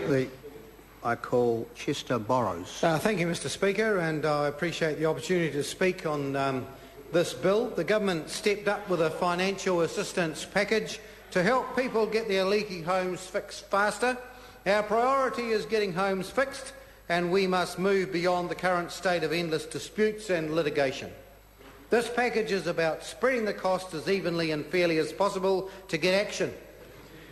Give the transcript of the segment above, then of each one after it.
I call Chester Borrows. Thank you, Mr Speaker, and I appreciate the opportunity to speak on this bill. The government stepped up with a financial assistance package to help people get their leaky homes fixed faster. Our priority is getting homes fixed, and we must move beyond the current state of endless disputes and litigation. This package is about spreading the cost as evenly and fairly as possible to get action.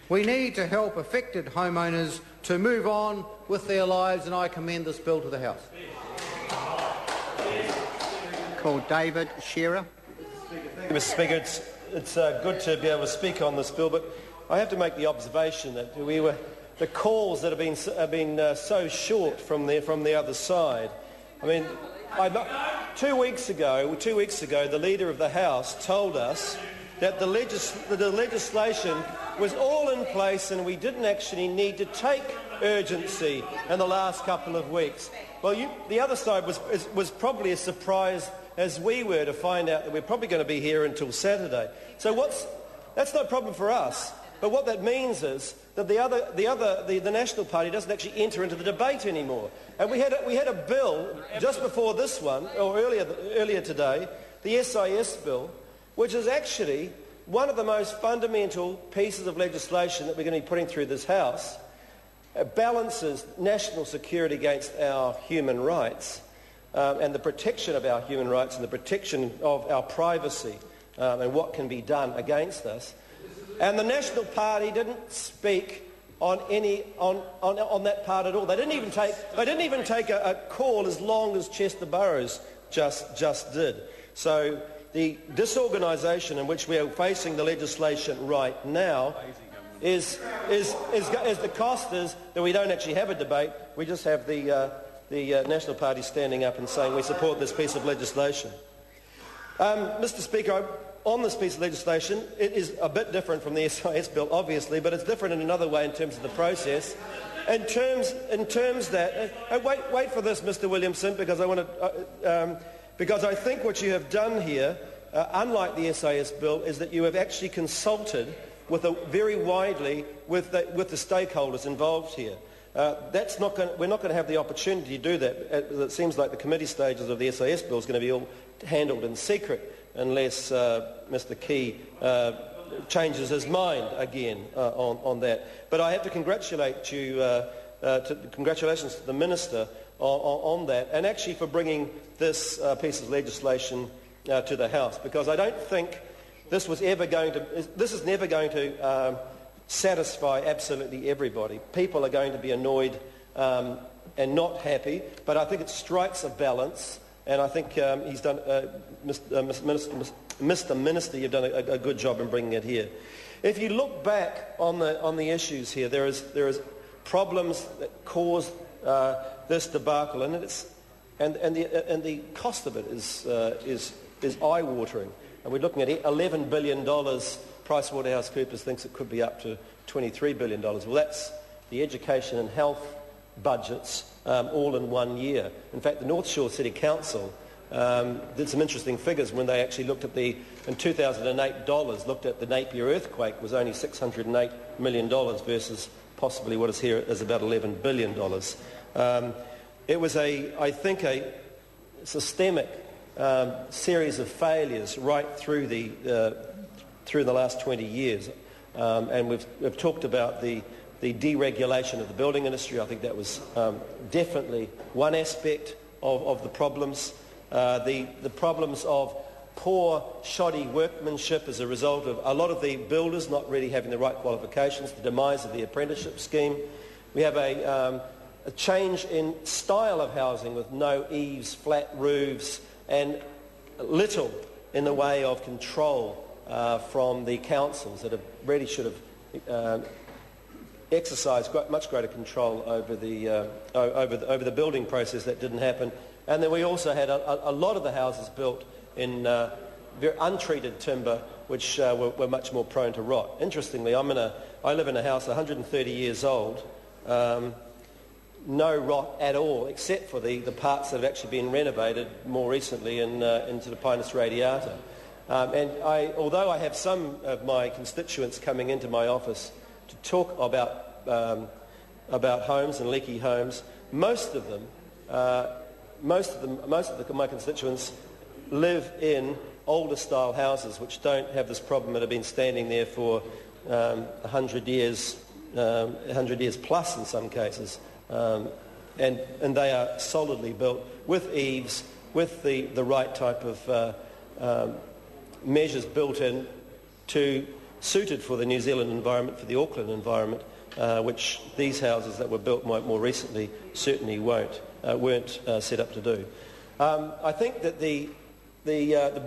We need to help affected homeowners to move on with their lives, and I commend this bill to the House. Call David Shearer. Thank you, Mr Speaker. It's good to be able to speak on this bill, but I have to make the observation that the calls that have been so short from the other side. I mean, 2 weeks ago, the Leader of the House told us that the legislation was all in place and we didn't actually need to take urgency in the last couple of weeks. Well, the other side was probably as surprised as we were to find out that we're probably going to be here until Saturday. So that's no problem for us. But what that means is that the National Party doesn't actually enter into the debate anymore. And we had a bill just before this one, or earlier today, the SIS bill, which is actually one of the most fundamental pieces of legislation that we're going to be putting through this House. It balances national security against our human rights and the protection of our human rights and the protection of our privacy and what can be done against us. And the National Party didn't speak on that part at all. They didn't even take a call as long as Chester Borrows just did. So the disorganisation in which we are facing the legislation right now is the cost is that we don't actually have a debate. We just have the National Party standing up and saying we support this piece of legislation. Mr Speaker, on this piece of legislation, it is a bit different from the SIS bill, obviously, but it's different in another way in terms of the process. In terms that wait for this, Mr Williamson, because because I think what you have done here, unlike the SIS bill, is that you have actually consulted very widely with the stakeholders involved here. We're not going to have the opportunity to do that. It seems like the committee stages of the SIS bill is going to be all handled in secret unless Mr Key changes his mind again on that. But I have to congratulate you. Congratulations to the Minister on that, and actually for bringing this piece of legislation to the House, because I don't think this is never going to satisfy absolutely everybody. People are going to be annoyed and not happy, but I think it strikes a balance, and I think he's done, Mr Minister, you've done a good job in bringing it here. If you look back on the issues here, there is problems that caused this debacle, and the cost of it is eye-watering. And we're looking at $11 billion. PricewaterhouseCoopers thinks it could be up to $23 billion. Well, that's the education and health budgets all in 1 year. In fact, the North Shore City Council did some interesting figures when they actually looked at in 2008 dollars, looked at the Napier earthquake was only $608 million versus possibly what is here is about $11 billion. It was I think a systemic series of failures right through the last 20 years, and we've talked about the deregulation of the building industry. I think that was definitely one aspect of the problems. The problems of poor, shoddy workmanship as a result of a lot of the builders not really having the right qualifications, the demise of the apprenticeship scheme. We have a change in style of housing with no eaves, flat roofs, and little in the way of control from the councils that really should have exercised much greater control over the building process. That didn't happen. And then we also had a lot of the houses built in very untreated timber, which were much more prone to rot. Interestingly, I live in a house 130 years old, no rot at all, except for the parts that have actually been renovated more recently into the Pinus radiata. Although I have some of my constituents coming into my office to talk about about homes and leaky homes. Most of my constituents live in older style houses which don't have this problem that have been standing there for 100 years plus in some cases, and they are solidly built with eaves, with the right type of measures built in suited for the New Zealand environment, for the Auckland environment, which these houses that were built more recently certainly weren't set up to do. I think that the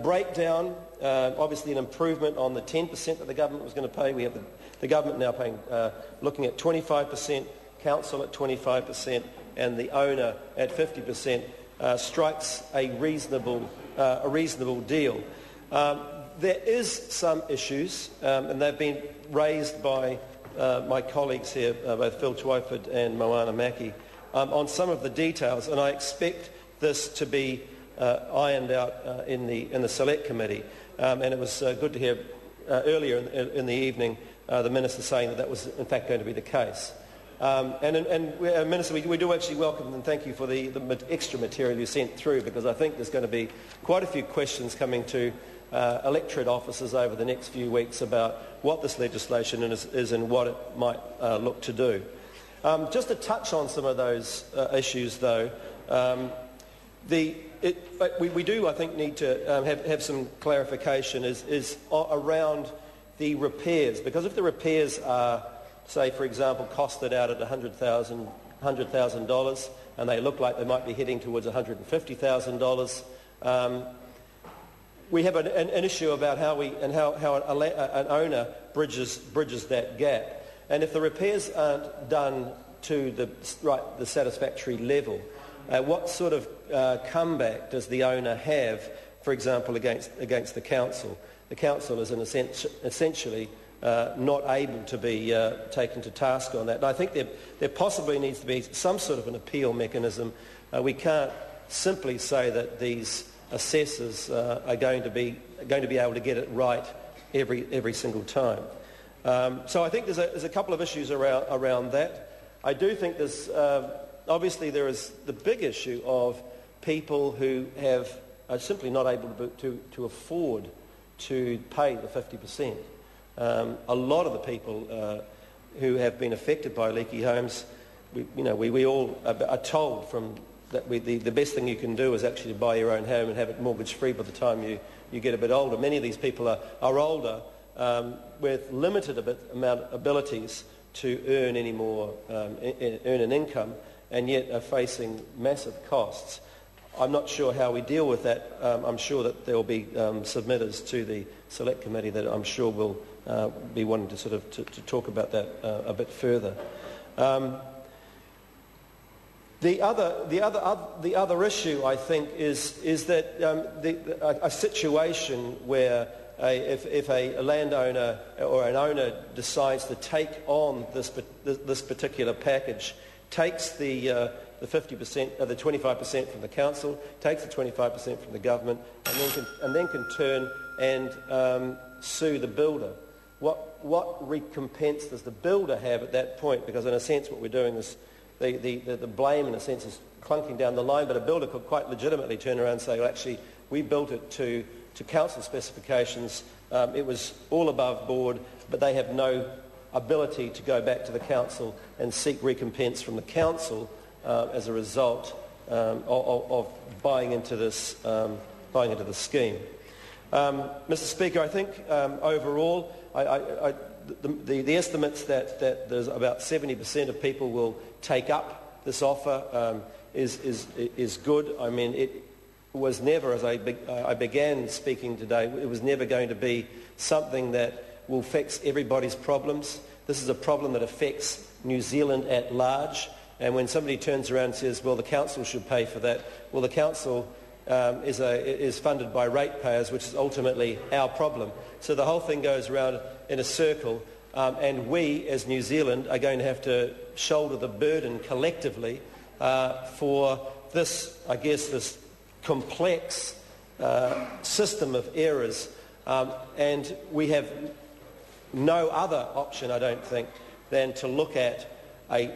breakdown, obviously an improvement on the 10% that the government was going to pay. We have the government now paying, looking at 25%, council at 25%, and the owner at 50%, strikes a reasonable deal. There is some issues, and they've been raised by my colleagues here, both Phil Twyford and Moana Maki, on some of the details, and I expect this to be ironed out in the Select Committee. And it was good to hear earlier in the evening the Minister saying that was in fact going to be the case. Minister, we do actually welcome and thank you for the extra material you sent through, because I think there's going to be quite a few questions coming to electorate officers over the next few weeks about what this legislation is and what it might look to do. Just to touch on some of those issues, though, we do, I think, need to have some clarification is around the repairs, because if the repairs are, say, for example, costed out at $100,000 and they look like they might be heading towards $150,000, we have an issue about how an owner bridges that gap. And if the repairs aren't done to the satisfactory level, what sort of comeback does the owner have, for example, against the council? The council is essentially not able to be taken to task on that. And I think there possibly needs to be some sort of an appeal mechanism. We can't simply say that these assessors are going to be able to get it right every single time. So I think there's a couple of issues around that. I do think there's obviously there is the big issue of people who are simply not able to afford to pay the 50%. A lot of the people who have been affected by leaky homes, we all are told that the best thing you can do is actually buy your own home and have it mortgage-free by the time you get a bit older. Many of these people are older with limited abilities to earn any more, earn an income, and yet are facing massive costs. I'm not sure how we deal with that. I'm sure that there will be submitters to the Select Committee that I'm sure will be wanting to sort of to talk about that a bit further. The other issue, I think, is that a situation where if a landowner or an owner decides to take on this particular package, takes the 50%, the 25% from the council, takes the 25% from the government, and then can turn and sue the builder. What recompense does the builder have at that point? Because in a sense, what we're doing is the blame, in a sense, is clunking down the line. But a builder could quite legitimately turn around and say, well, actually, we built it to council specifications. It was all above board, but they have no ability to go back to the council and seek recompense from the council as a result of buying into this scheme. Mr. Speaker, I think overall, the estimates that there's about 70% of people will take up this offer is good. I mean, it was never, as I began speaking today, it was never going to be something that will fix everybody's problems. This is a problem that affects New Zealand at large. And when somebody turns around and says, well, the council should pay for that, well, the council is funded by ratepayers, which is ultimately our problem. So the whole thing goes around in a circle, and we, as New Zealand, are going to have to shoulder the burden collectively for this, I guess, this complex system of errors. And we have no other option, I don't think, than to look at a